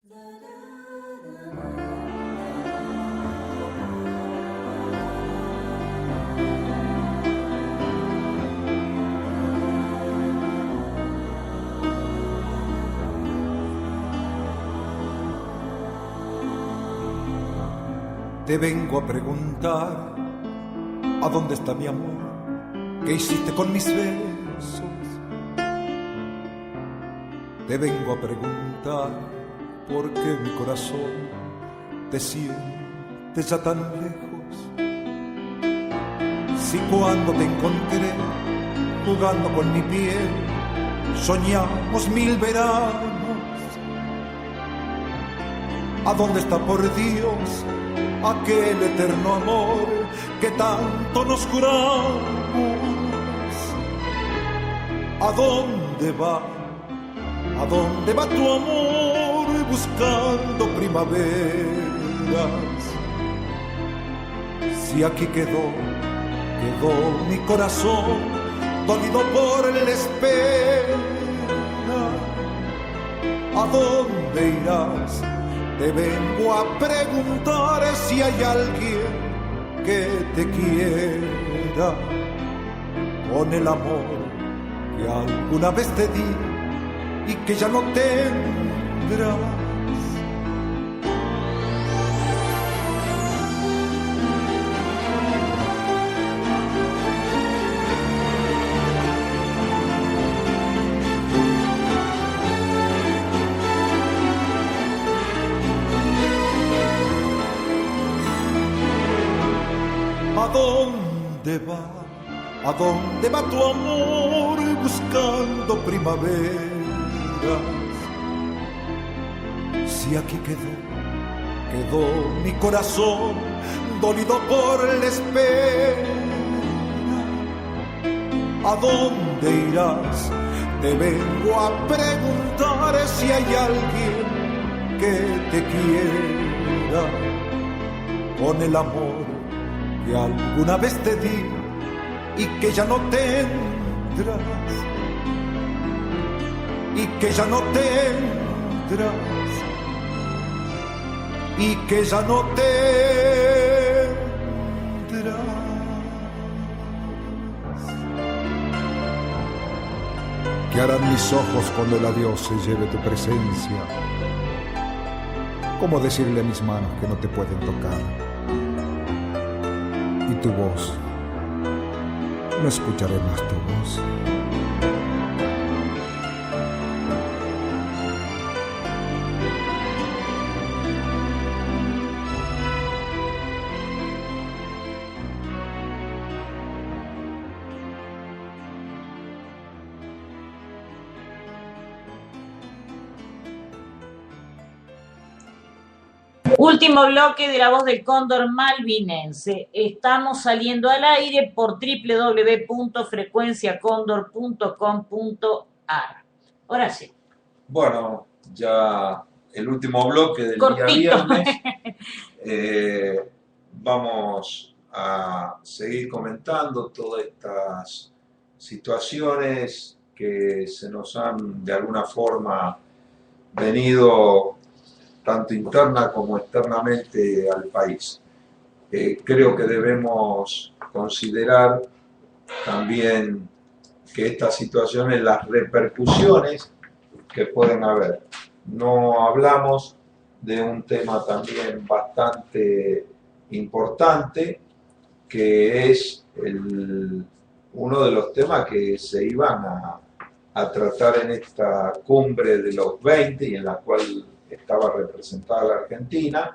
Te vengo a preguntar, ¿a dónde está mi amor? ¿Qué hiciste con mis besos? Te vengo a preguntar, ¿por qué mi corazón te siente ya tan lejos? Si cuando te encontré jugando con mi piel soñamos 1000 veranos, ¿a dónde está, por Dios, aquel eterno amor que tanto nos juramos? ¿A dónde va? ¿A dónde va tu amor buscando primaveras? Si aquí quedó mi corazón dolido por la espera. ¿A dónde irás? Te vengo a preguntar si hay alguien que te quiera con el amor que alguna vez te di y que ya no tendrás. ¿A dónde va? ¿A dónde va tu amor buscando primaveras? Si aquí quedó mi corazón dolido por la espera. ¿A dónde irás? Te vengo a preguntar si hay alguien que te quiera con el amor que alguna vez te di y que ya no tendrás, y que ya no tendrás, y que ya no tendrás. ¿Qué harán mis ojos cuando el adiós se lleve tu presencia? ¿Cómo decirle a mis manos que no te pueden tocar? Y tu voz, no escucharé más tu voz. Último bloque de La Voz del Cóndor malvinense. Estamos saliendo al aire por www.frecuenciacondor.com.ar. Ahora sí. Bueno, ya el último bloque del Cortito. día viernes. Vamos a seguir comentando todas estas situaciones que se nos han de alguna forma venido tanto interna como externamente al país. Creo que debemos considerar también que estas situaciones, las repercusiones que pueden haber. No hablamos de un tema también bastante importante, que es uno de los temas que se iban a tratar en esta cumbre de los 20 y en la cual estaba representada la Argentina,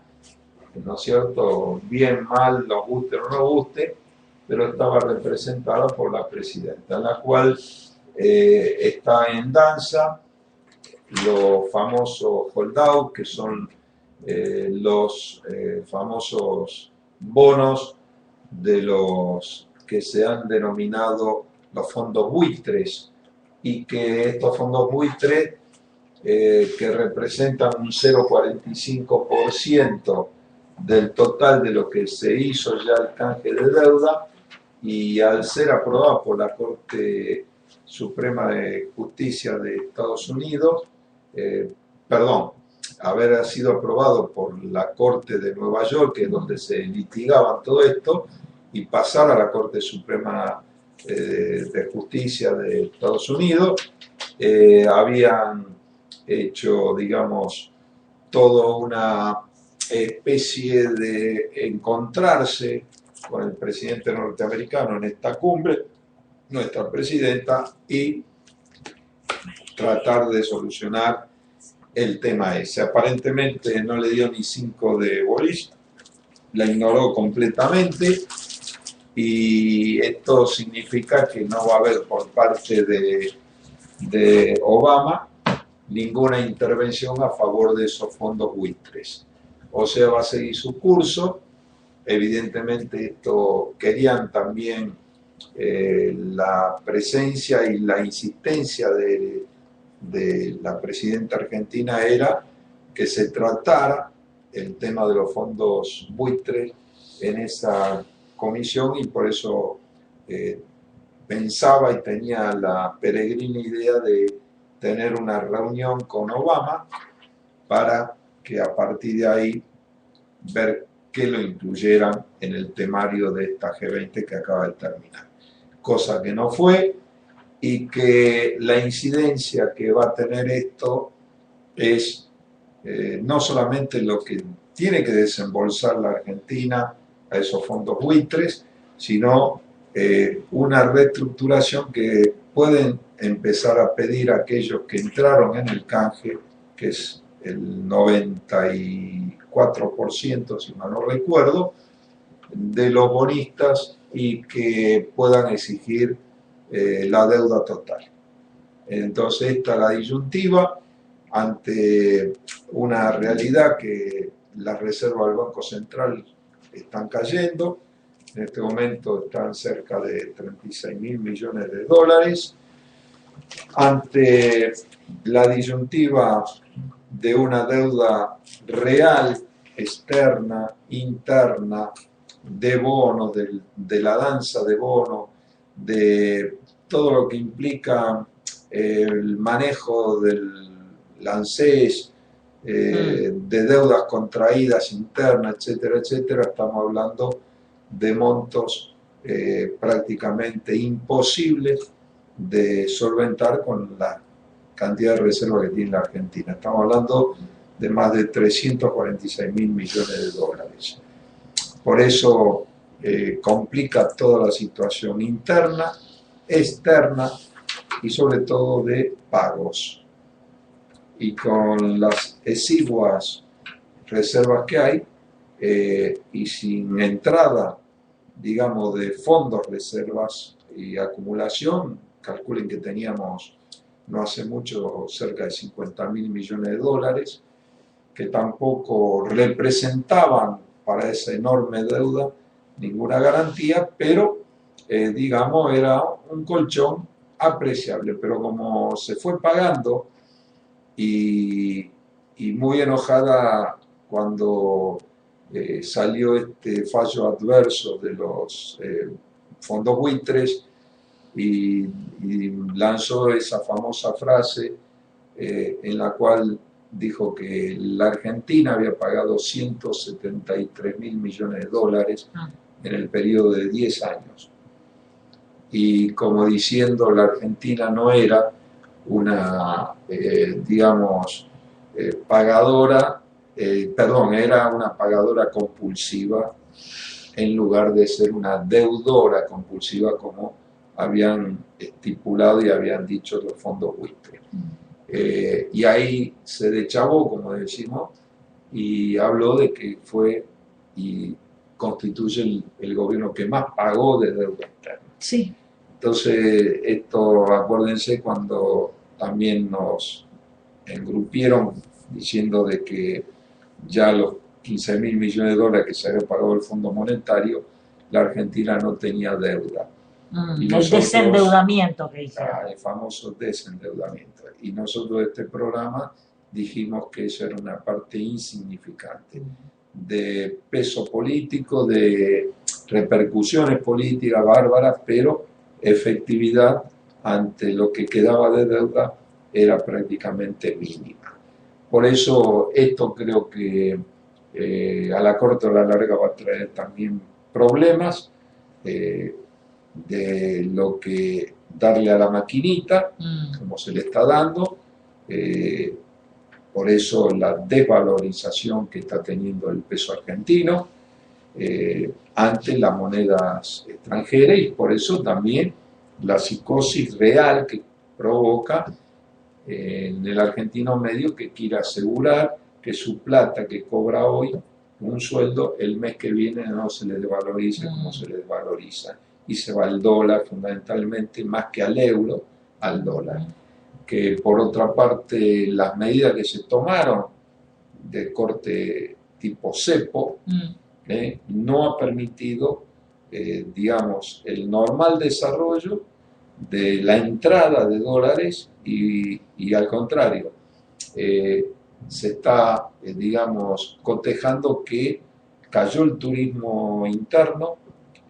¿no es cierto? Bien, mal, nos guste o no nos guste, pero estaba representada por la presidenta, en la cual está en danza los famosos holdout, que son los famosos bonos de los que se han denominado los fondos buitres, y que estos fondos buitres que representan un 0,45% del total de lo que se hizo ya el canje de deuda, y al ser aprobado por la Corte Suprema de Justicia de Estados Unidos, haber sido aprobado por la Corte de Nueva York, que es donde se litigaban todo esto, y pasar a la Corte Suprema de Justicia de Estados Unidos, habían hecho, digamos, toda una especie de encontrarse con el presidente norteamericano en esta cumbre, nuestra presidenta, y tratar de solucionar el tema ese. Aparentemente no le dio ni 5 de bolis, la ignoró completamente, y esto significa que no va a haber por parte de Obama ninguna intervención a favor de esos fondos buitres. O sea, va a seguir su curso. Evidentemente esto querían también la presencia y la insistencia de la presidenta argentina era que se tratara el tema de los fondos buitres en esa comisión, y por eso pensaba y tenía la peregrina idea de tener una reunión con Obama para que a partir de ahí ver que lo incluyeran en el temario de esta G20 que acaba de terminar. Cosa que no fue, y que la incidencia que va a tener esto es no solamente lo que tiene que desembolsar la Argentina a esos fondos buitres, sino una reestructuración que pueden empezar a pedir aquellos que entraron en el canje, que es el 94%, si mal no recuerdo, de los bonistas, y que puedan exigir la deuda total. Entonces esta es la disyuntiva ante una realidad que las reservas del Banco Central están cayendo. En este momento están cerca de 36.000 millones de dólares, ante la disyuntiva de una deuda real, externa, interna, de bonos, de la danza de bonos, de todo lo que implica el manejo del ANSES, de deudas contraídas internas, etcétera, etcétera. Estamos hablando de montos prácticamente imposibles de solventar con la cantidad de reservas que tiene la Argentina. Estamos hablando de más de 346.000 millones de dólares. Por eso complica toda la situación interna, externa y sobre todo de pagos. Y con las exiguas reservas que hay y sin entrada, digamos, de fondos, reservas y acumulación, calculen que teníamos no hace mucho cerca de 50.000 millones de dólares, que tampoco representaban para esa enorme deuda ninguna garantía, pero digamos era un colchón apreciable. Pero como se fue pagando, y muy enojada cuando salió este fallo adverso de los fondos buitres, y lanzó esa famosa frase en la cual dijo que la Argentina había pagado 173.000 millones de dólares en el periodo de 10 años. Y como diciendo, la Argentina no era una, digamos, pagadora, era una pagadora compulsiva en lugar de ser una deudora compulsiva como habían estipulado y habían dicho los fondos buitres. Y ahí se deschavó, como decimos, y habló de que fue y constituye el gobierno que más pagó de deuda externa. Sí. Entonces, esto, acuérdense, cuando también nos engrupieron diciendo de que ya los 15.000 millones de dólares que se había pagado el Fondo Monetario, la Argentina no tenía deuda. El desendeudamiento que hicieron. El famoso desendeudamiento. Y nosotros de este programa dijimos que eso era una parte insignificante de peso político, de repercusiones políticas bárbaras, pero efectividad ante lo que quedaba de deuda era prácticamente mínima. Por eso esto creo que a la corta o a la larga va a traer también problemas de lo que darle a la maquinita, como se le está dando. Por eso la desvalorización que está teniendo el peso argentino ante las monedas extranjeras, y por eso también la psicosis real que provoca en el argentino medio, que quiere asegurar que su plata que cobra hoy, un sueldo, el mes que viene no se le desvalorice como se le desvaloriza, y se va al dólar fundamentalmente, más que al euro, al dólar. Que por otra parte las medidas que se tomaron de corte tipo cepo no ha permitido, digamos, el normal desarrollo de la entrada de dólares, y al contrario, se está, digamos, cotejando que cayó el turismo interno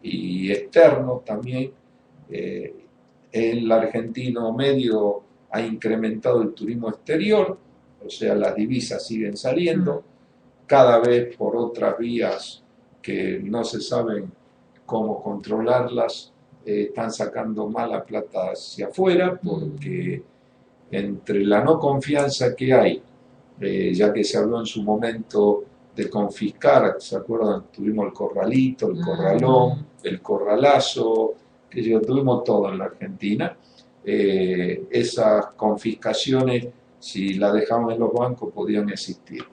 y externo también. El argentino medio ha incrementado el turismo exterior, o sea, las divisas siguen saliendo, cada vez por otras vías que no se saben cómo controlarlas, están sacando más la plata hacia afuera, porque entre la no confianza que hay, ya que se habló en su momento de confiscar, ¿se acuerdan? Tuvimos el corralito, el corralón, el corralazo, que tuvimos todo en la Argentina. Esas confiscaciones, si las dejaban en los bancos, podían existir.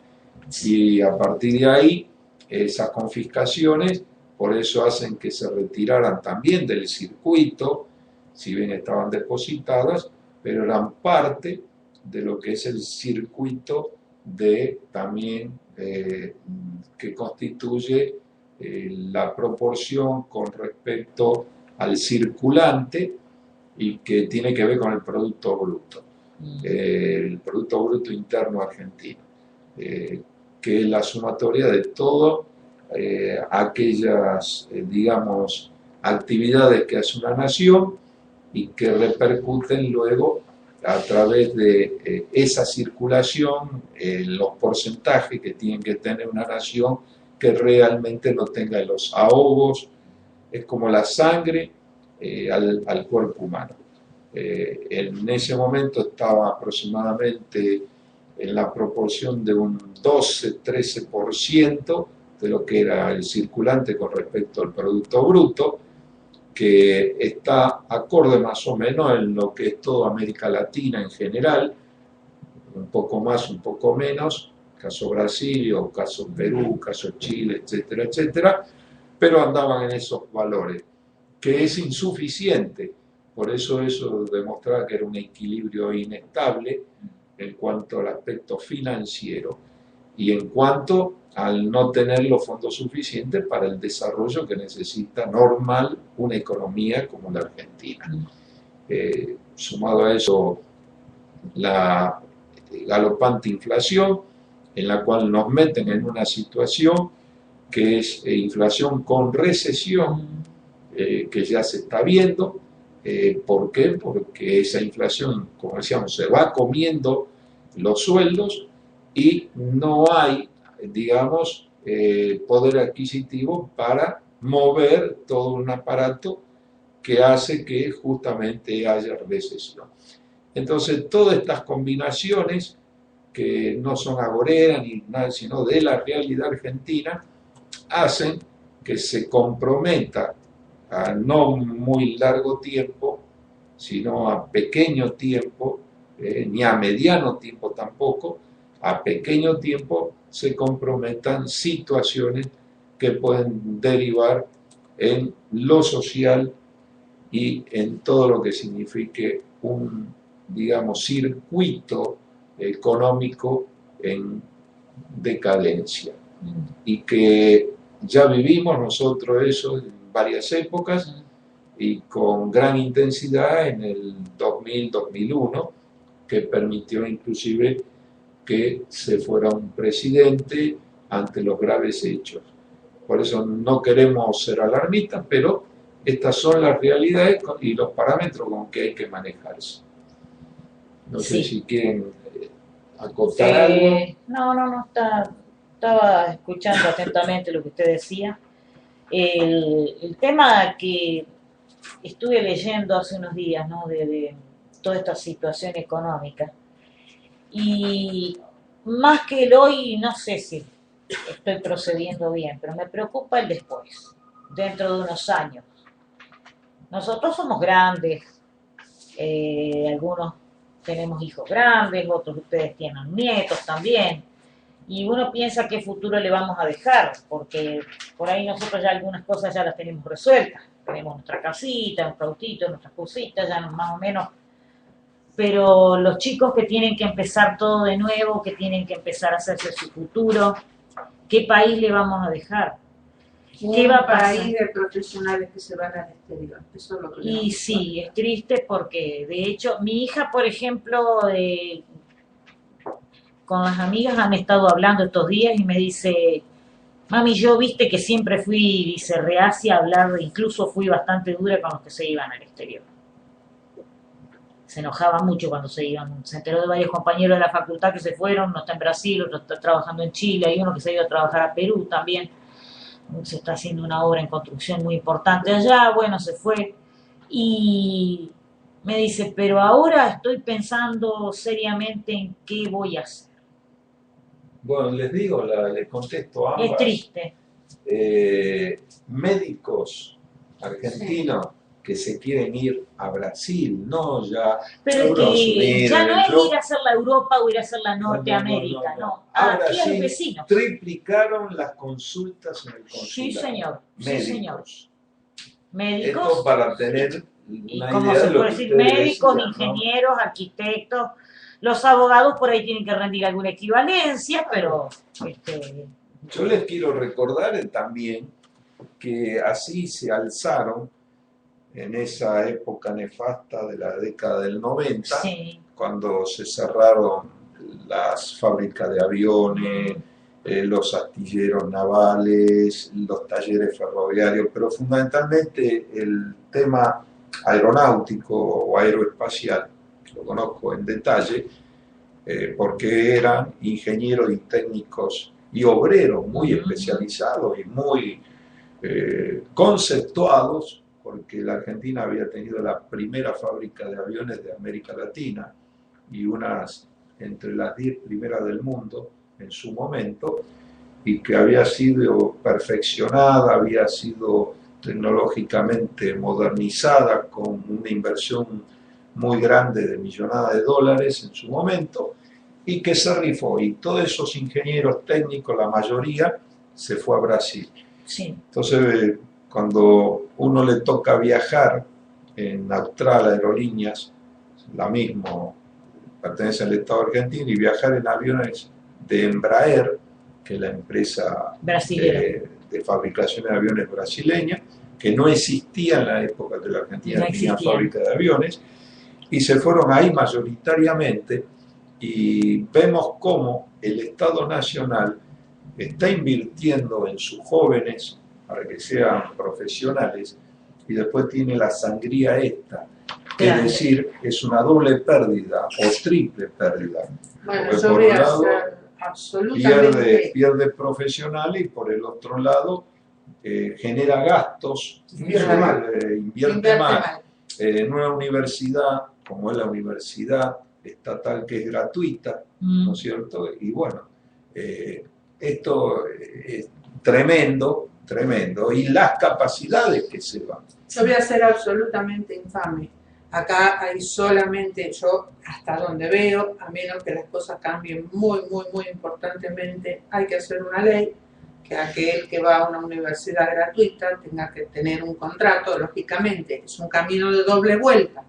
Y a partir de ahí, esas confiscaciones, por eso hacen que se retiraran también del circuito, si bien estaban depositadas, pero eran parte de lo que es el circuito de también que constituye la proporción con respecto al circulante, y que tiene que ver con el Producto Bruto, el Producto Bruto Interno argentino, que es la sumatoria de todo aquellas, digamos, actividades que hace una nación y que repercuten luego a través de esa circulación, los porcentajes que tienen que tener una nación que realmente no tenga los ahogos. Es como la sangre al cuerpo humano. En ese momento estaba aproximadamente en la proporción de un 12-13% de lo que era el circulante con respecto al Producto Bruto, que está acorde más o menos en lo que es toda América Latina en general, un poco más, un poco menos, caso Brasil, o caso Perú, caso Chile, etcétera, etcétera, pero andaban en esos valores, que es insuficiente. Por eso demostraba que era un equilibrio inestable en cuanto al aspecto financiero y en cuanto al no tener los fondos suficientes para el desarrollo que necesita normal una economía como la Argentina. Sumado a eso, la galopante inflación, en la cual nos meten en una situación que es inflación con recesión, que ya se está viendo. ¿Por qué? Porque esa inflación, como decíamos, se va comiendo los sueldos y no hay, digamos, poder adquisitivo para mover todo un aparato que hace que justamente haya recesión. Entonces, todas estas combinaciones, que no son agoreras ni nada, sino de la realidad argentina, hacen que se comprometa a no muy largo tiempo, sino a pequeño tiempo, ni a mediano tiempo tampoco, a pequeño tiempo se comprometan situaciones que pueden derivar en lo social y en todo lo que signifique un, digamos, circuito económico en decadencia. Y que ya vivimos nosotros eso en varias épocas y con gran intensidad en el 2000-2001, que permitió inclusive que se fuera un presidente ante los graves hechos. Por eso no queremos ser alarmistas, pero estas son las realidades y los parámetros con que hay que manejarse. No sé si quieren acotar algo. No, estaba escuchando atentamente lo que usted decía. El tema que estuve leyendo hace unos días, ¿no? De toda esta situación económica. Y más que el hoy, no sé si estoy procediendo bien, pero me preocupa el después, dentro de unos años. Nosotros somos grandes, algunos tenemos hijos grandes, otros de ustedes tienen nietos también, y uno piensa qué futuro le vamos a dejar, porque por ahí nosotros ya algunas cosas ya las tenemos resueltas, tenemos nuestra casita, nuestro autito, nuestras cositas, ya más o menos, pero los chicos que tienen que empezar todo de nuevo, que tienen que empezar a hacerse su futuro, ¿qué país le vamos a dejar? ¿Qué va a pasar? Un país de profesionales que se van al exterior. Eso es lo que Y sí, es triste porque, de hecho, mi hija, por ejemplo, con las amigas han estado hablando estos días y me dice, mami, yo viste que siempre fui, dice, reacia a hablar, incluso fui bastante dura con los que se iban al exterior. Se enojaba mucho cuando se iban. Se enteró de varios compañeros de la facultad que se fueron, uno está en Brasil, otro está trabajando en Chile, hay uno que se ha ido a trabajar a Perú también. Se está haciendo una obra en construcción muy importante allá, bueno, se fue. Y me dice, pero ahora estoy pensando seriamente en qué voy a hacer. Bueno, les digo, les contesto a ambas. Es triste. Médicos argentinos que se quieren ir a Brasil, no ya Pero a es Estados que Unidos, ya no es ir a hacer la Europa o ir a hacer la No, Norteamérica, no. A Aquí a los Brasil vecinos. triplicaron las consultas en el consulado. Sí, señor. Sí, Médicos. señor. Esto Médicos. para tener Y una como idea se de lo puede que decir, ustedes médicos, decían, ¿no? ingenieros, arquitectos, los abogados por ahí tienen que rendir alguna equivalencia, pero Yo les quiero recordar también que así se alzaron en esa época nefasta de la década del 90, sí, cuando se cerraron las fábricas de aviones, los astilleros navales, los talleres ferroviarios, pero fundamentalmente el tema aeronáutico o aeroespacial, lo conozco en detalle, porque eran ingenieros y técnicos y obreros muy especializados y muy conceptuados, porque la Argentina había tenido la primera fábrica de aviones de América Latina y unas entre las 10 primeras del mundo en su momento, y que había sido perfeccionada, había sido tecnológicamente modernizada con una inversión muy grande de millonadas de dólares en su momento, y que se rifó, y todos esos ingenieros técnicos, la mayoría, se fue a Brasil. sí. Entonces, cuando uno le toca viajar en Austral Aerolíneas, la misma pertenece al Estado argentino, y viajar en aviones de Embraer, que es la empresa de fabricación de aviones brasileña, que no existía en la época que la Argentina tenía fábrica de aviones, y se fueron ahí mayoritariamente, y vemos cómo el Estado Nacional está invirtiendo en sus jóvenes para que sean profesionales, y después tiene la sangría esta, es decir, es una doble pérdida o triple pérdida. Bueno, porque yo por voy un a lado ser absolutamente... pierde profesionales, y por el otro lado genera gastos, invierte mal. En una universidad como es la universidad estatal, que es gratuita, ¿no es cierto? Y bueno, esto es tremendo, y las capacidades que se van. Yo voy a ser absolutamente infame. Acá hay solamente, yo hasta donde veo, a menos que las cosas cambien muy importantemente, hay que hacer una ley que aquel que va a una universidad gratuita tenga que tener un contrato. Lógicamente es un camino de doble vuelta.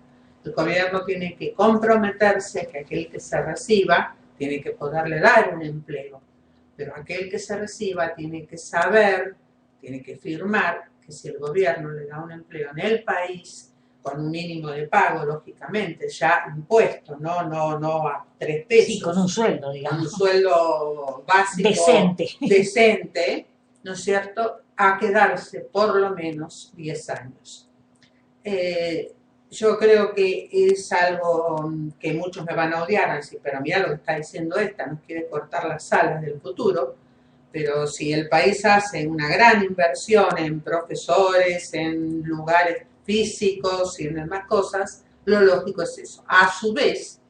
El gobierno tiene que comprometerse que aquel que se reciba tiene que poderle dar un empleo, pero aquel que se reciba tiene que saber, tiene que firmar que si el gobierno le da un empleo en el país, con un mínimo de pago, lógicamente, ya impuesto, no a 3 pesos. Sí, con un sueldo, digamos. Un sueldo básico. Decente, ¿no es cierto? A quedarse por lo menos 10 años. yo creo que es algo que muchos me van a odiar, así, pero mira lo que está diciendo esta, nos quiere cortar las alas del futuro, pero si el país hace una gran inversión en profesores, en lugares físicos y en demás cosas, lo lógico es eso. A su vez,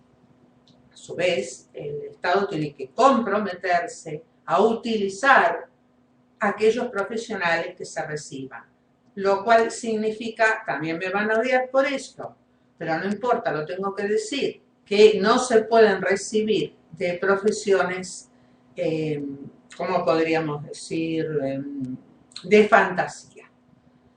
el Estado tiene que comprometerse a utilizar aquellos profesionales que se reciban, lo cual significa, también me van a odiar por esto, pero no importa, lo tengo que decir, que no se pueden recibir de profesiones, ¿cómo podríamos decir?, de fantasía.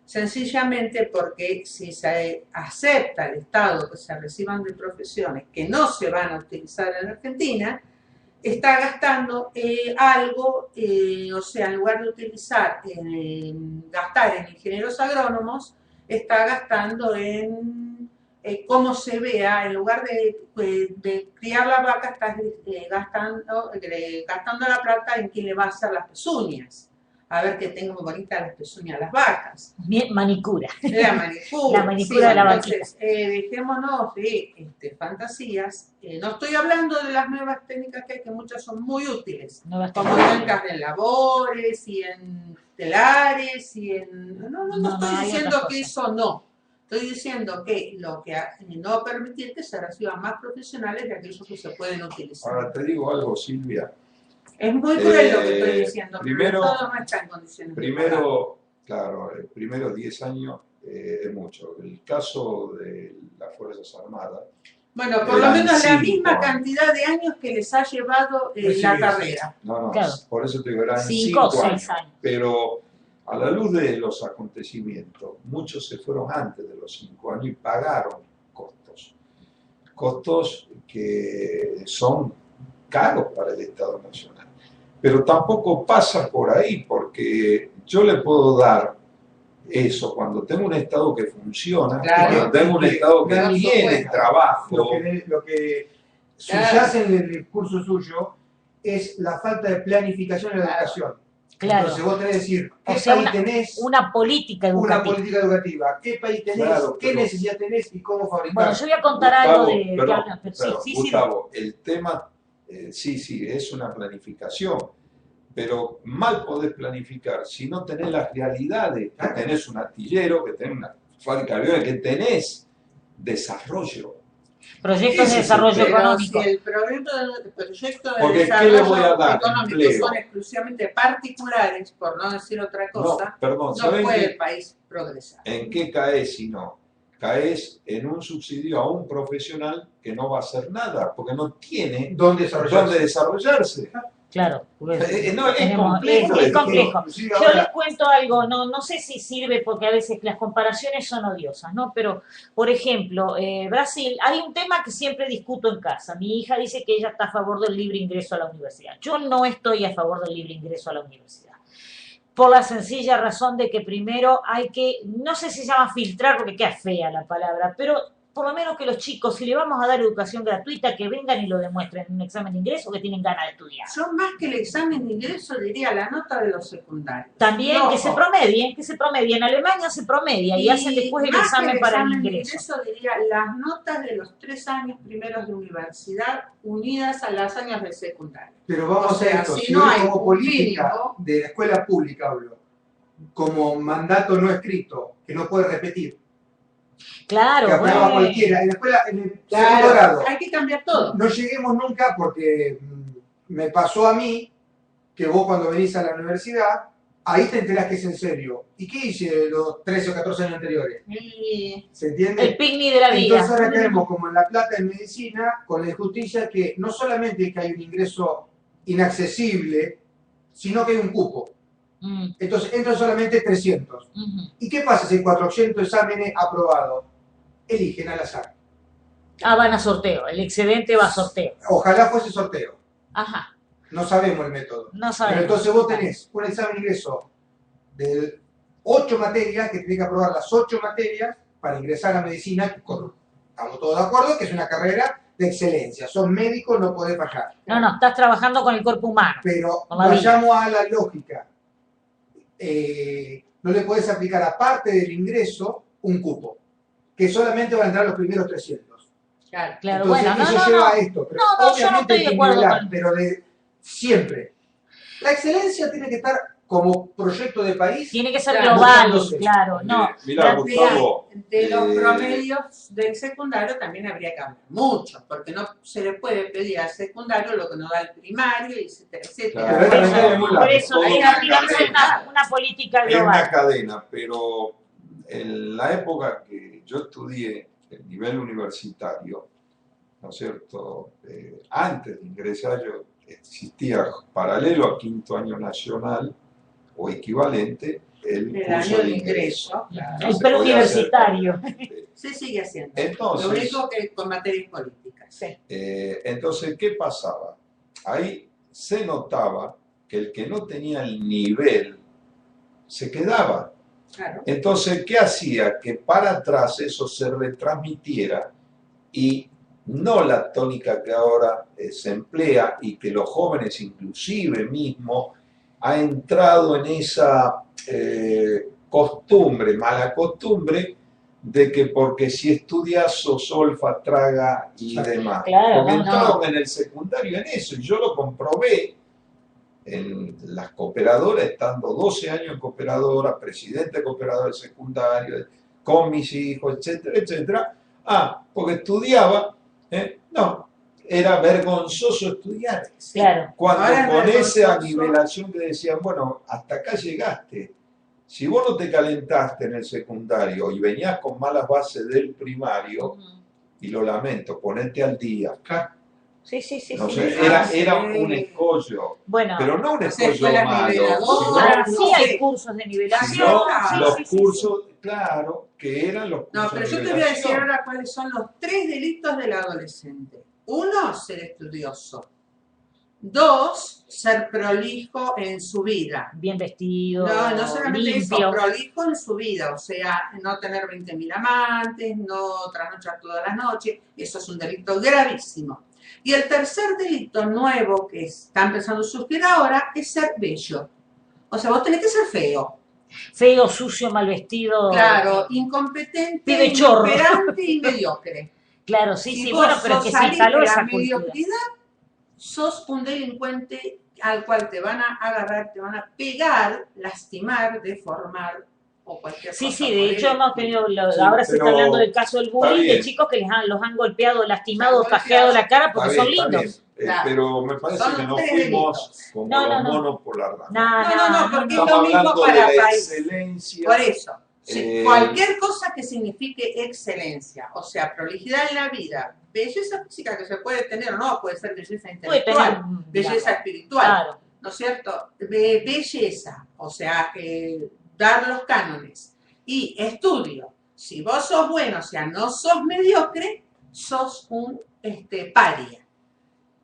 Sencillamente porque si se acepta el Estado que se reciban de profesiones que no se van a utilizar en Argentina, está gastando algo, o sea, en lugar de utilizar, gastar en ingenieros agrónomos, está gastando en cómo se vea, en lugar de criar la vaca, está gastando la plata en quién le va a hacer las pezuñas. A ver que tengan bonitas las pezuñas las vacas. Bien, manicura. La manicura. La manicura de la vaquita. Entonces, dejémonos de fantasías. No estoy hablando de las nuevas técnicas que hay, que muchas son muy útiles. Como técnicas de labores y en telares y en... No estoy diciendo que eso no. Estoy diciendo que lo que no permitir que se reciban más profesionales de aquellos que se pueden utilizar. Ahora te digo algo, Silvia. Es muy cruel lo que estoy diciendo, primero, pero todo no está en condiciones. Primero, claro, primero 10 años es mucho. El caso de las Fuerzas Armadas. Bueno, por lo menos la misma cantidad de años que les ha llevado la carrera. No, claro. Por eso te digo, eran 5 o 6 años. Pero a la luz de los acontecimientos, muchos se fueron antes de los 5 años y pagaron costos. Costos que son caros para el Estado Nacional. Pero tampoco pasa por ahí, porque yo le puedo dar eso cuando tengo un Estado que funciona, Claro, cuando tengo un Estado que tiene trabajo. Lo que subyace en el discurso suyo es la falta de planificación en la educación. Claro. Entonces vos tenés que decir, ¿qué O sea, país tenés? una política educativa. Una política educativa. ¿Qué país tenés? Claro, ¿Qué pero- necesidad tenés? ¿Y cómo fabricar? Bueno, yo voy a contar algo de... Sí, Gustavo, el tema, sí, es una planificación, pero mal podés planificar si no tenés las realidades, que tenés un astillero, que tenés una fábrica de aviones, que tenés desarrollo. proyectos de Ese es el desarrollo tema. económico. Si el proyecto de Porque, ¿qué desarrollo le voy a dar? económico Empleo. son exclusivamente particulares, por no decir otra No, cosa, perdón, no ¿saben puede qué? el país progresar. ¿En qué caes si no? Caes en un subsidio a un profesional que no va a hacer nada, porque no tiene ¿Dónde desarrollar? dónde desarrollarse. Claro. No, es Tenemos- complejo. es complejo. Inclusive Yo ahora- les cuento algo, no sé si sirve porque a veces las comparaciones son odiosas, ¿no? Pero, por ejemplo, Brasil, hay un tema que siempre discuto en casa. Mi hija dice que ella está a favor del libre ingreso a la universidad. Yo no estoy a favor del libre ingreso a la universidad. Por la sencilla razón de que primero hay que, no sé si se llama filtrar porque queda fea la palabra, pero por lo menos que los chicos, si le vamos a dar educación gratuita, que vengan y lo demuestren en un examen de ingreso que tienen ganas de estudiar. Yo más que el examen de ingreso diría la nota de los secundarios. También No, que se promedie. En Alemania se promedia y hacen después el más que examen para el examen de ingreso. ingreso diría las notas de los 3 años primeros de universidad unidas a los años de secundaria. Pero vamos O sea, a esto, si si no hoy hay como un política mínimo- de la escuela pública hablo, como mandato no escrito, que no puede repetir, Claro, que aprueba bueno. cualquiera, en la escuela, en el Claro, segundo grado, hay que cambiar todo. no lleguemos nunca porque me pasó a mí que vos cuando venís a la universidad, ahí te enterás que es en serio. ¿Y qué hice los 13 o 14 años anteriores? Y ¿Se entiende? El picnic de la vida. Entonces ahora caemos como en La Plata en medicina, con la injusticia que no solamente es que hay un ingreso inaccesible, sino que hay un cupo. Mm, Entonces entran solamente 300. ujú. ¿Y qué pasa si hay 400 exámenes aprobados? Eligen al azar. Ah, van a sorteo. El excedente va a sorteo. Ojalá fuese sorteo. Ajá. No sabemos el método. No Pero sabemos. entonces vos tenés un examen de ingreso de 8 materias, que tenés que aprobar las 8 materias para ingresar a medicina, estamos todos de acuerdo que es una carrera de excelencia. Sos médico, no podés fallar. No, estás trabajando con el cuerpo humano. Pero Con la vida. vayamos a la lógica. No le podés aplicar aparte del ingreso un cupo. que solamente van a entrar los primeros 300. Claro. Claro, Entonces, bueno, eso lleva a esto. Pero No, yo no obviamente estoy hay de que acuerdo nivelar, con- pero de siempre. La excelencia tiene que estar como proyecto de país. Tiene que ser Claro, global, buscándose. claro, no. Mirá, la- Gustavo, De los eh, promedios del secundario también habría que hablar mucho, porque no se le puede pedir al secundario lo que no da el primario, etcétera, etcétera. Claro, Pero es de ningún lado. Por eso Todo tiene una que ser cadena. una política Es una global. cadena, pero en la época que yo estudié el nivel universitario, ¿no es cierto? Antes de ingresar yo existía paralelo a quinto año nacional o equivalente el El curso año de de ingreso. ingreso, claro. El Se pre podía hacer universitario. también. Se sigue haciendo. Entonces- Lo único que con materias políticas. Sí. Entonces, ¿qué pasaba? Ahí se notaba que el que no tenía el nivel se quedaba. Claro. Entonces, ¿qué hacía? Que para atrás eso se retransmitiera y no la tónica que ahora se emplea y que los jóvenes inclusive mismo ha entrado en esa costumbre, mala costumbre, de que porque si estudias solfa, traga y demás. Claro, Porque no, entraron en el secundario en eso y yo lo comprobé en las cooperadoras, estando 12 años en cooperadora, presidente de cooperadora del secundario, con mis hijos, etcétera, etcétera. Porque estudiaba, no, era vergonzoso estudiar. Claro. Cuando Ahora es con esa vergonzoso. nivelación que decían, bueno, hasta acá llegaste. Si vos no te calentaste en el secundario y venías con malas bases del primario, y lo lamento, ponete al día. Sí, sí, sí. No sí. sé, Ah, era sí. un escollo, Bueno, pero no un Hacer escollo escuelas malo, niveladoras. sí no hay sé. cursos de nivelación. sino sí, los sí, sí, cursos, claro, que eran los cursos No, pero de yo te voy a decir nivelación. ahora cuáles son los 3 delitos del adolescente. 1, ser estudioso. 2, ser prolijo en su vida. Bien vestido, No solamente limpio. eso, prolijo en su vida, o sea, no tener 20.000 amantes, no trasnochar todas las noches, eso es un delito gravísimo. Y el tercer delito nuevo que está empezando a surgir ahora es ser bello. O sea, vos tenés que ser feo. Feo, sucio, mal vestido. Claro, incompetente, Pibe chorro. inoperante y mediocre. Claro, sí, Si sí. vos Bueno, pero es sos que se salís instaló de esa la cultura. mediocridad, sos un delincuente al cual te van a agarrar, te van a pegar, lastimar, deformar o cualquier Sí, cosa. sí, por de el hecho hemos estilo. tenido, Sí, ahora se está pero hablando del caso del bullying, bien. de chicos que los han golpeado, lastimado, Golpeado. cajeado la cara porque Está son bien, está lindos. bien. Claro. Pero me parece Son que los nos 3 fuimos delitos. como No, los no. monos por la rama. No, porque es Estamos lo mismo hablando de para la país. excelencia. Por eso, si Eh, cualquier cosa que signifique excelencia, o sea, prolijidad en la vida, belleza física que se puede tener o no, puede ser belleza Puede intelectual, tener, belleza espiritual, claro. ¿no es cierto? Belleza, o sea, dar los cánones. Y estudio, si vos sos bueno, o sea, no sos mediocre, sos un paria.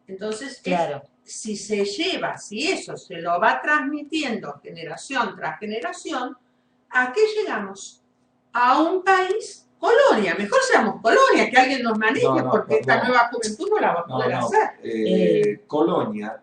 Entonces, Claro. si se lleva, si eso se lo va transmitiendo generación tras generación, ¿a qué llegamos? A un país colonia. Mejor seamos colonia, que alguien nos maneje, No, porque esta no. nueva juventud no la va a No, poder no. hacer. Colonia,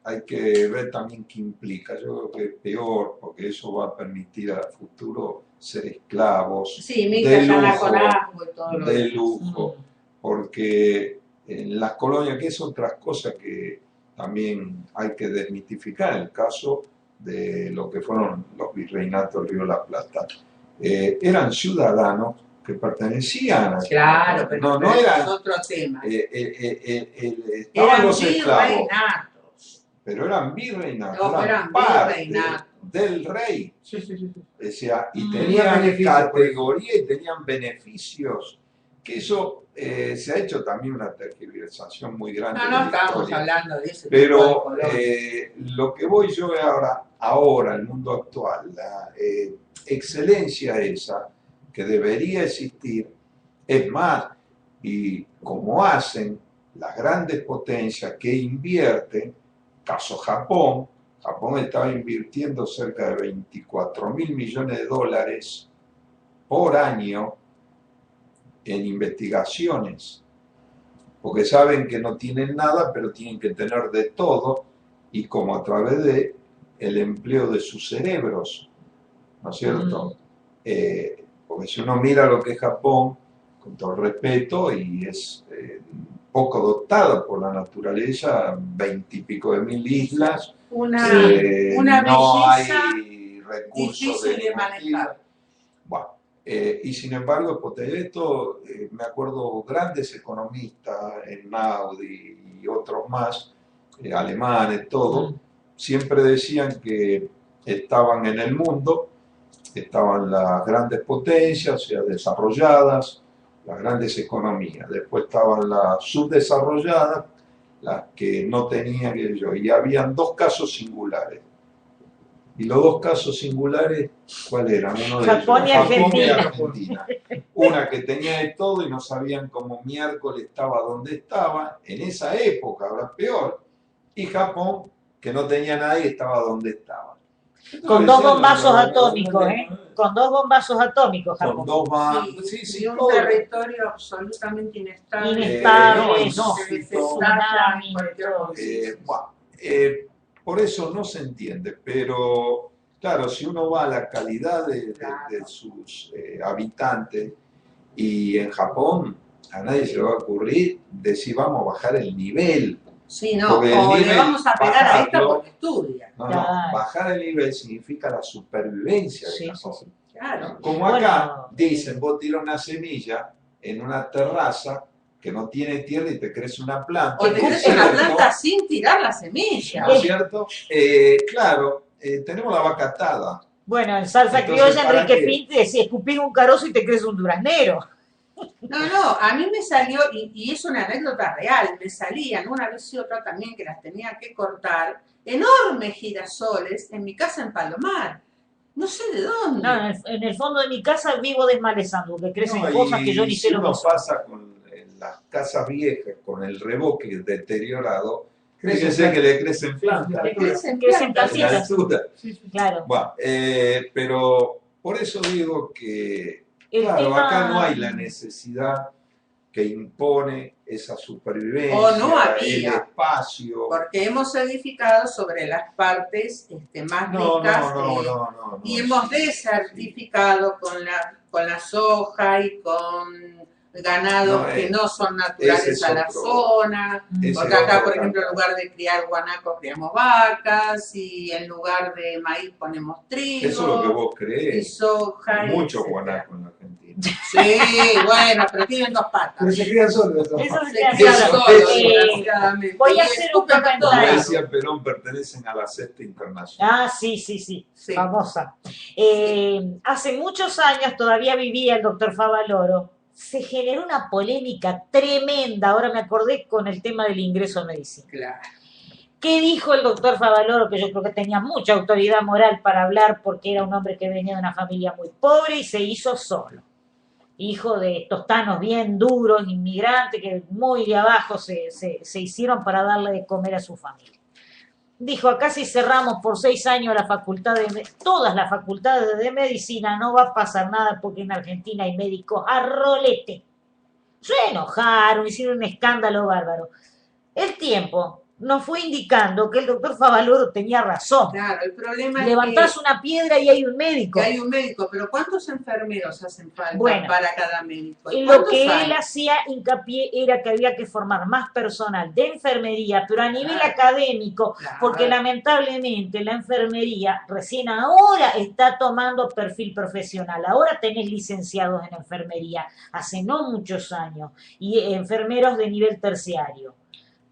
hay que ver también qué implica. Yo creo que es peor, porque eso va a permitir a futuro ser esclavos Sí, mi de hija ya la lujo, conozco y todo lo de demás. lujo, porque en las colonias, que es otra cosa que también hay que desmitificar, el caso de lo que fueron los virreinatos del Río de la Plata. Eran ciudadanos que pertenecían a... Claro, pero no es eran... otro tema. estaban Eran los esclavos, virreinatos. pero eran virreinatos, No, eran parte virreinatos. del rey. Sí, sí, sí. O sea, y Tenían tenían beneficios, categoría y tenían beneficios, que eso se ha hecho también una tergiversación muy grande No, de no la estábamos historia. hablando de ese Pero tipo de colonias. lo que voy yo ahora, el mundo actual, la excelencia esa que debería existir, es más, y como hacen las grandes potencias que invierten, caso Japón estaba invirtiendo cerca de 24.000 millones de dólares por año en investigaciones, porque saben que no tienen nada, pero tienen que tener de todo, y como a través de el empleo de sus cerebros, ¿no es cierto? Porque si uno mira lo que es Japón, con todo el respeto, y es poco dotado por la naturaleza, 20 y pico de mil islas, Una no belleza hay recursos difícil de ningún manejar. tipo. Bueno, y sin embargo, Poteletto, me acuerdo grandes economistas, Naudi y otros más, alemanes, todo, siempre decían que estaban en el mundo, estaban las grandes potencias, o sea, desarrolladas, las grandes economías, después estaban las subdesarrolladas, las que no tenían ello, y habían dos casos singulares. Y los dos casos singulares, ¿cuáles eran? Uno de Japón ellos, y Argentina. Una que tenía de todo y no sabían cómo miércoles estaba donde estaba, en esa época, ahora peor, y Japón, que no tenía nadie y estaba donde estaba. Entonces, Con dos decían, bombazos atómicos, con dos bombazos atómicos, con Japón. dos más, Y un todo. territorio absolutamente inestable. Inestable, inhóspito, tsunami, todo. Bueno, por eso no se entiende, pero claro, si uno va a la calidad de sus habitantes, y en Japón a nadie se le va a ocurrir decir vamos a bajar el nivel. Sí, no, Porque el o le nivel, vamos a pegar a esta bajarlo, porque estudia. No, Claro. bajar el nivel significa la supervivencia de Sí, Japón. sí, sí. Claro. Como acá Bueno, dicen, vos tiras una semilla en una terraza que no tiene tierra y te crece una planta. O te ¿no es crece una cierto? planta sin tirar la semilla. ¿No es cierto? Claro, tenemos la vaca atada. Bueno, en salsa Entonces, criolla, ¿para Enrique qué? Fint decía, escupir un carozo y te crece un duraznero. No, a mí me salió, y es una anécdota real, me salían una vez y otra también que las tenía que cortar, enormes girasoles en mi casa en Palomar. No sé de dónde. No, en el fondo de mi casa vivo desmalezando, porque crecen No, cosas y que yo ni sé si lo uno que son. pasa con las casas viejas, con el revoque deteriorado, Crecen fíjense que le crecen plantas. Le crecen Crecen plantas. En la plantitas. altura. Claro. Bueno, pero por eso digo que, El claro, tema- acá no hay la necesidad que impone esa supervivencia, O no el había. espacio. Porque hemos edificado sobre las partes más No, ricas no. y hemos desertificado con la soja y con ganados No, que no son ese naturales es a la otro- zona. ese Porque es acá, otro por ejemplo, en cantar. lugar de criar guanacos, criamos vacas, y en lugar de maíz ponemos trigo. Eso es lo que vos Y creés. soja. y Mucho etcétera. guanaco en la Argentina. Sí, bueno, pero tienen dos Pero patas. se crían solos. ¿no? Eso se Se queda crían claro. solos, desgraciadamente. voy a Y hacer un escupen para todos comentario. lados. Grecia y Perón pertenecen a la sexta internacional. Ah, sí, Sí. famosa. Hace muchos años, todavía vivía el doctor Favaloro, se generó una polémica tremenda, ahora me acordé con el tema del ingreso a medicina. Claro. ¿Qué dijo el doctor Favaloro? Que yo creo que tenía mucha autoridad moral para hablar porque era un hombre que venía de una familia muy pobre y se hizo solo. Hijo de tostanos bien duros, inmigrantes, que muy de abajo se hicieron para darle de comer a su familia. Dijo, acá si cerramos por 6 años la facultad todas las facultades de medicina, no va a pasar nada porque en Argentina hay médicos a rolete. Se enojaron, hicieron un escándalo bárbaro. El tiempo nos fue indicando que el doctor Favaloro tenía razón. Claro, el problema Levantás es una piedra y hay un médico. que hay un médico, pero ¿cuántos enfermeros hacen falta Bueno, para cada médico? ¿Y Y lo cuántos que hay? él hacía hincapié era que había que formar más personal de enfermería, pero a nivel Claro. académico, Claro. porque lamentablemente la enfermería recién ahora está tomando perfil profesional. Ahora tenés licenciados en enfermería, hace no muchos años, y enfermeros de nivel terciario.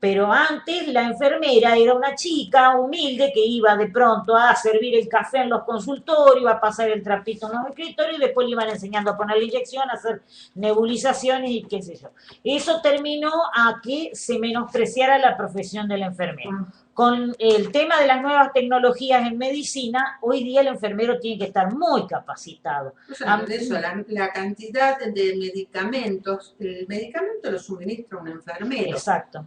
Pero antes la enfermera era una chica humilde que iba de pronto a servir el café en los consultorios, a pasar el trapito en los escritorios y después le iban enseñando a poner la inyección, a hacer nebulizaciones y qué sé yo. Eso terminó a que se menospreciara la profesión del enfermero. Con el tema de las nuevas tecnologías en medicina, hoy día el enfermero tiene que estar muy capacitado. No solamente eso, la cantidad de medicamentos, el medicamento lo suministra un enfermero. Exacto.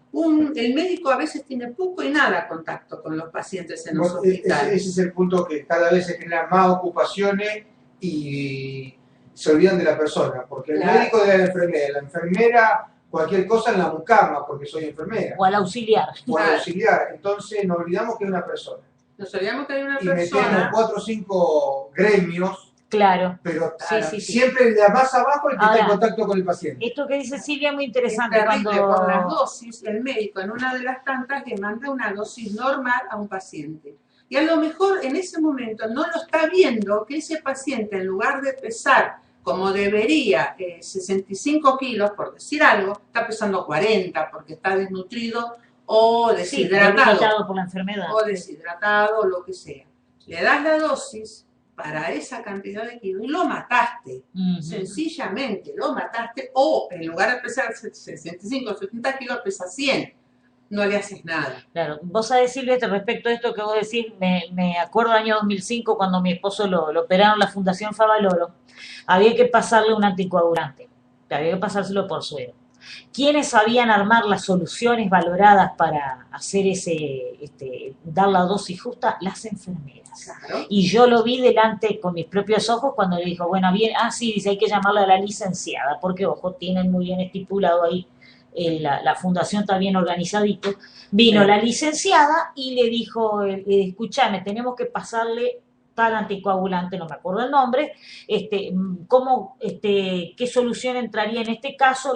El médico a veces tiene poco y nada contacto con los pacientes en los Ese hospitales. es el punto, que cada vez se generan más ocupaciones y se olvidan de la persona, porque el Claro. médico de la enfermera, cualquier cosa en la mucama, porque soy enfermera, O al auxiliar. o al Claro. auxiliar. Entonces nos olvidamos que es una persona. Nos olvidamos que hay una Y metemos persona. 4 o 5 gremios Claro. Pero Sí. siempre de más abajo el que está en Ahora, contacto con el paciente. esto que dice Silvia es muy Es interesante. terrible, por las Cuando dosis, el médico en una de las tantas le manda una dosis normal a un paciente. Y a lo mejor en ese momento no lo está viendo que ese paciente, en lugar de pesar como debería 65 kilos, por decir algo, está pesando 40 porque está desnutrido o sí, deshidratado, debilitado por la enfermedad. o deshidratado, o lo que sea. Le das la dosis para esa cantidad de kilos y lo mataste. Ujú. Sencillamente lo mataste, o en lugar de pesar 65 o 70 kilos, pesa 100. No le haces nada. Claro, vos sabés, Silvia, respecto a esto que vos decís, me acuerdo del año 2005 cuando mi esposo lo operaron en la Fundación Favaloro, había que pasarle un anticoagulante, había que pasárselo por suero. ¿Quiénes sabían armar las soluciones valoradas para hacer dar la dosis justa? Las enfermeras. Claro. Y yo lo vi delante con mis propios ojos cuando le dijo, bueno, bien, sí, dice, hay que llamarla a la licenciada, porque, ojo, tienen muy bien estipulado ahí, la fundación está bien organizadito. Vino la licenciada y le dijo, escúchame, tenemos que pasarle tal anticoagulante, no me acuerdo el nombre, qué solución entraría en este caso.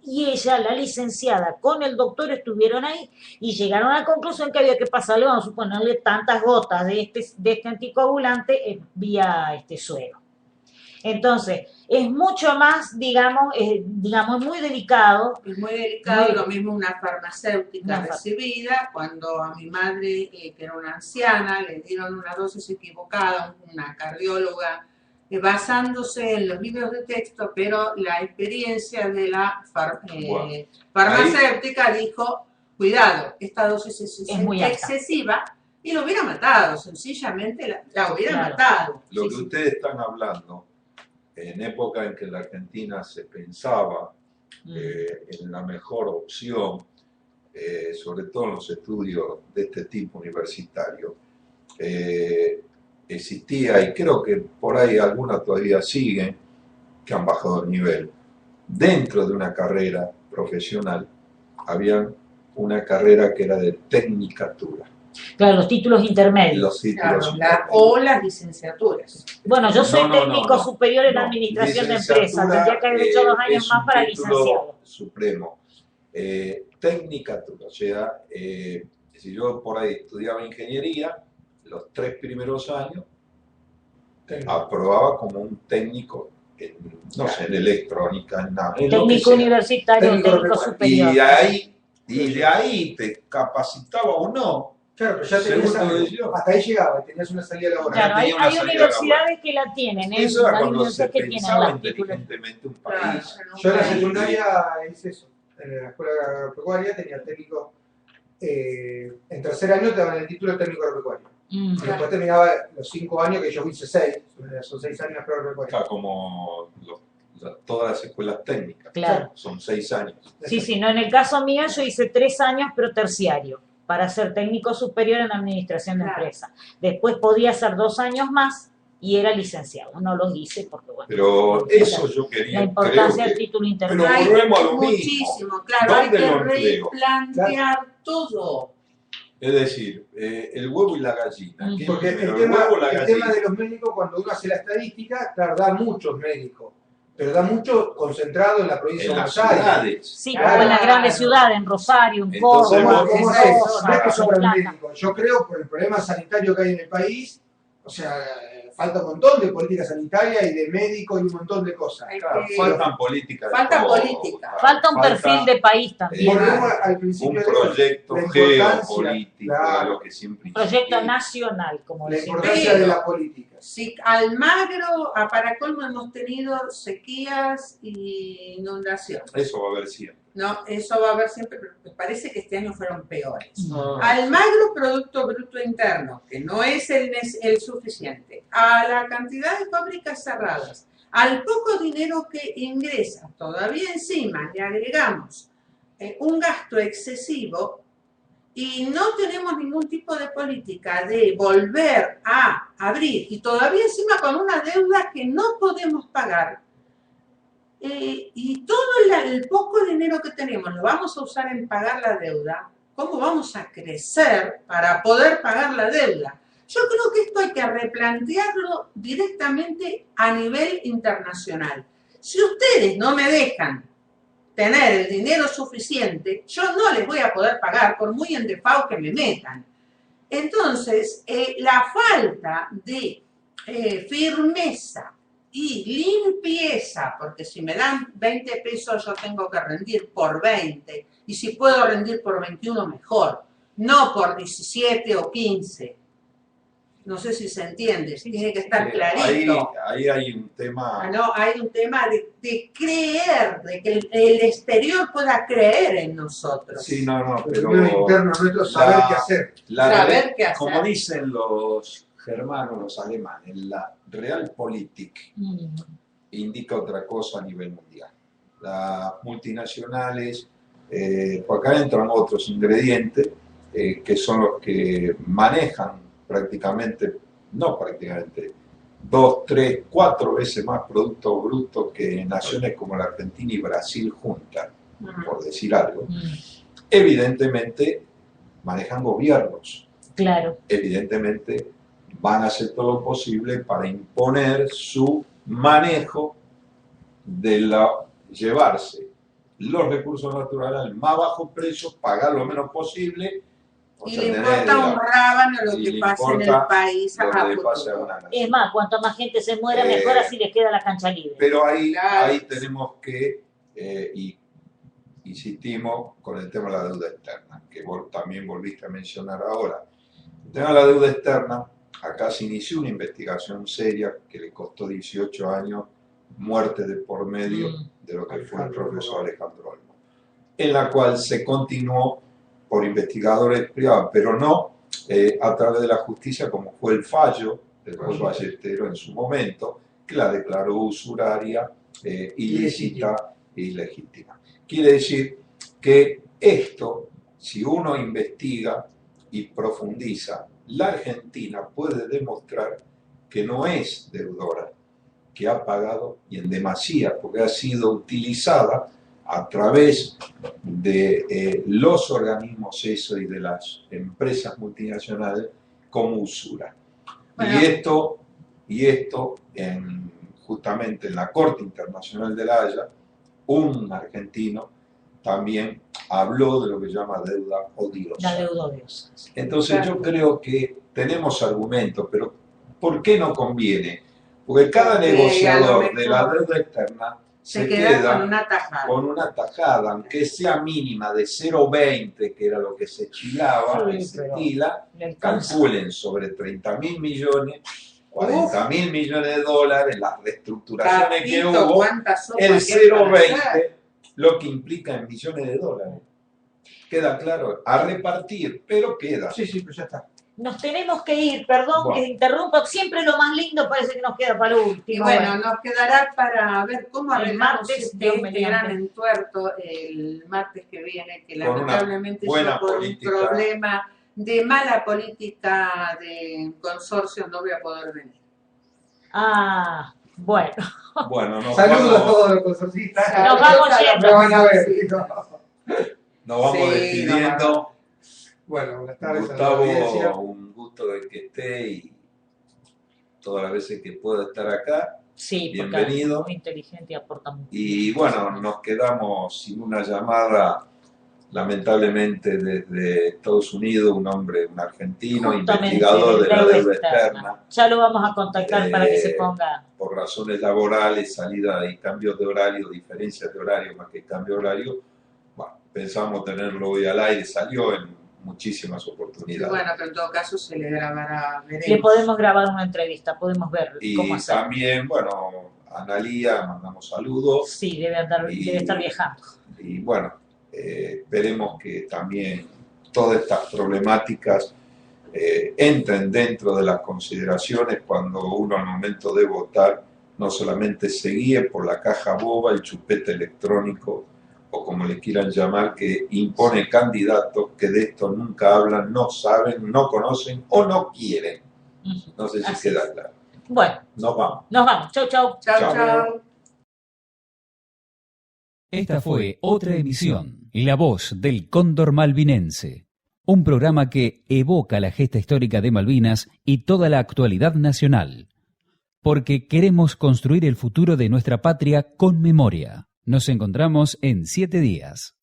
Y ella, la licenciada, con el doctor estuvieron ahí y llegaron a la conclusión que había que pasarle, vamos a suponerle, tantas gotas de este anticoagulante vía suero. Entonces, es mucho más, digamos, muy delicado. Es muy delicado, Muy- lo mismo una farmacéutica Una recibida, cuando a mi madre, que era una anciana, le dieron una dosis equivocada, una cardióloga, basándose en los libros de texto, pero la experiencia de la Bueno, farmacéutica dijo, cuidado, esta dosis es muy alta. excesiva, y lo hubiera matado, sencillamente la hubiera Claro. matado. Lo Sí, que sí. ustedes están hablando, en época en que en la Argentina se pensaba en la mejor opción, sobre todo en los estudios de este tipo universitario, existía, y creo que por ahí algunas todavía siguen, que han bajado el nivel. Dentro de una carrera profesional, había una carrera que era de tecnicatura. Claro, los títulos intermedios. Los títulos Claro, o las licenciaturas. Bueno, yo soy No, técnico superior en no. administración de Licenciatura, empresas, tendría que haber hecho 2 años es más un para título licenciado. supremo. Tecnicatura, o sea, si yo por ahí estudiaba ingeniería, los 3 primeros años aprobaba como un técnico en, no sé, en electrónica, en nada, en lo que Técnico sea. Técnico Técnico superior. Y de ahí te capacitaba o no. Claro, pero ya Según tenías tu decisión. hasta ahí llegaba, tenías una salida laboral. Claro, hay tenía una salida universidades que la tienen, Eso era hay cuando se universidades que tienen pensaba las títulos. inteligentemente un Claro, país. Yo en la país. secundaria hice eso. En la escuela agropecuaria tenía técnico. En tercer año te daban el título de técnico agropecuario. Mm. Y después terminaba los 5 años, que yo hice 6. Son 6 años de agropecuaria. Acá como todas las escuelas técnicas. Claro. Son 6 años. Sí, sí, no, en el caso mío yo hice 3 años, pero terciario, para ser técnico superior en administración de Claro. empresa. Después podía hacer 2 años más y era licenciado. No los hice porque, bueno, Pero eso yo quería. la importancia creo del que- título Pero intermedio. Hay volvemos a lo muchísimo, mismo. claro, hay ¿Dónde que lo empleo? replantear todo. Es decir, el huevo y la gallina. ¿Qué Porque el primero, tema, huevo o la el gallina? tema de los médicos, cuando uno hace la estadística, claro, da muchos médicos, pero da mucho concentrado en la provincia En de las Buenos Aires. ciudades. Sí, Claro. como en las grandes ciudades, en Rosario, en Entonces, Córdoba, ¿Cómo, en cómo Mendoza, es eso? No es que sobra en el Plata. médico. Yo creo por el problema sanitario que hay en el país, o sea, falta un montón de política sanitaria y de médicos y un montón de cosas. Hay Claro, que- faltan políticas. de Falta todo, política. claro. Falta un perfil de país también. Volvemos al un principio de proyecto la importancia, geopolítico, claro, lo que siempre Un proyecto insistí. nacional, como la decimos. importancia Pero- de la política. Si Almagro, para colmo, hemos tenido sequías y inundaciones. Eso va a haber siempre. No, eso va a haber siempre, pero me parece que este año fueron peores. Mm. Almagro, Producto Bruto Interno, que no es el suficiente, a la cantidad de fábricas cerradas, al poco dinero que ingresa, todavía encima le agregamos un gasto excesivo y no tenemos ningún tipo de política de volver a abrir, y todavía encima con una deuda que no podemos pagar. Y todo el poco dinero que tenemos lo vamos a usar en pagar la deuda. ¿Cómo vamos a crecer para poder pagar la deuda? Yo creo que esto hay que replantearlo directamente a nivel internacional. Si ustedes no me dejan tener el dinero suficiente, yo no les voy a poder pagar por muy endefado que me metan. Entonces, la falta de firmeza y limpieza, porque si me dan 20 pesos yo tengo que rendir por 20, y si puedo rendir por 21 mejor, no por 17 o 15. No sé si se entiende, tiene que estar clarito. Ahí hay un tema. No, hay un tema de creer, de que el exterior pueda creer en nosotros. Sí, no, pero Lo interno nuestro, saber qué hacer. Saber qué hacer. Como dicen los germanos, los alemanes, la Realpolitik indica otra cosa a nivel mundial. Las multinacionales, por acá entran otros ingredientes que son los que manejan no prácticamente, 2, 3, 4 veces más Producto Bruto que naciones como la Argentina y Brasil juntas, por decir algo. Evidentemente manejan gobiernos. Claro. Evidentemente van a hacer todo lo posible para imponer su manejo de llevarse los recursos naturales al más bajo precio, pagar lo menos posible. Y le importa un rábano lo que pasa en el país a Es más, cuanto más gente se muera, mejor, así les queda la cancha libre. Pero ahí tenemos que, y insistimos con el tema de la deuda externa, que vos también volviste a mencionar ahora. El tema de la deuda externa, acá se inició una investigación seria que le costó 18 años, muerte de por medio de lo que fue el profesor Alejandro Olmo, en la cual se continuó por investigadores privados, pero no a través de la justicia, como fue el fallo del juez Ballesteros en su momento, que la declaró usuraria, ilícita e ilegítima. Quiere decir que esto, si uno investiga y profundiza, la Argentina puede demostrar que no es deudora, que ha pagado y en demasía, porque ha sido utilizada a través de los organismos ESO y de las empresas multinacionales como usura. Bueno. Y esto justamente en la Corte Internacional de La Haya, un argentino también habló de lo que llama deuda odiosa. La deuda odiosa. Entonces yo creo que tenemos argumentos, pero ¿por qué no conviene? Porque cada negociador de la deuda externa se queda con una tajada, aunque sea mínima de 0,20, que era lo que se chilaba, que se tila, calculen sobre 30.000 millones, 40.000 millones de dólares, las reestructuraciones que hubo, el 0,20, lo que implica en millones de dólares. Queda claro, a repartir, pero queda. Sí, pero ya está. Nos tenemos que ir, perdón que interrumpa, siempre lo más lindo parece que nos queda para lo último. Y bueno, nos quedará para ver cómo arreglamos este gran entuerto el martes que viene, que lamentablemente yo por un problema de mala política de consorcio no voy a poder venir. Bueno. Saludos a todos los consorcistas. Nos vamos yendo. Nos vamos despidiendo. Bueno, buenas tardes. Gustavo, un gusto de que esté y todas las veces que pueda estar acá. Sí, bienvenido. Es muy inteligente y aporta mucho. Y bueno, nos quedamos sin una llamada, lamentablemente, desde Estados Unidos, un argentino, investigador de la deuda externa. Ya lo vamos a contactar para que se ponga. Por razones laborales, salida y cambios de horario, diferencias de horario más que cambio de horario. Bueno, pensamos tenerlo hoy al aire, salió en muchísimas oportunidades. Bueno, pero en todo caso se le grabará. Le podemos grabar una entrevista, podemos ver cómo hacer. Y también, a Analía mandamos saludos. Sí, debe estar viajando. Y bueno, esperemos que también todas estas problemáticas entren dentro de las consideraciones cuando uno al momento de votar no solamente se guíe por la caja boba, el chupete electrónico, o como le quieran llamar, que impone candidatos que de esto nunca hablan, no saben, no conocen o no quieren. No sé si queda claro. Bueno. Nos vamos. Chau, chau. Chau. Esta fue otra emisión, La Voz del Cóndor Malvinense. Un programa que evoca la gesta histórica de Malvinas y toda la actualidad nacional. Porque queremos construir el futuro de nuestra patria con memoria. Nos encontramos en 7 días.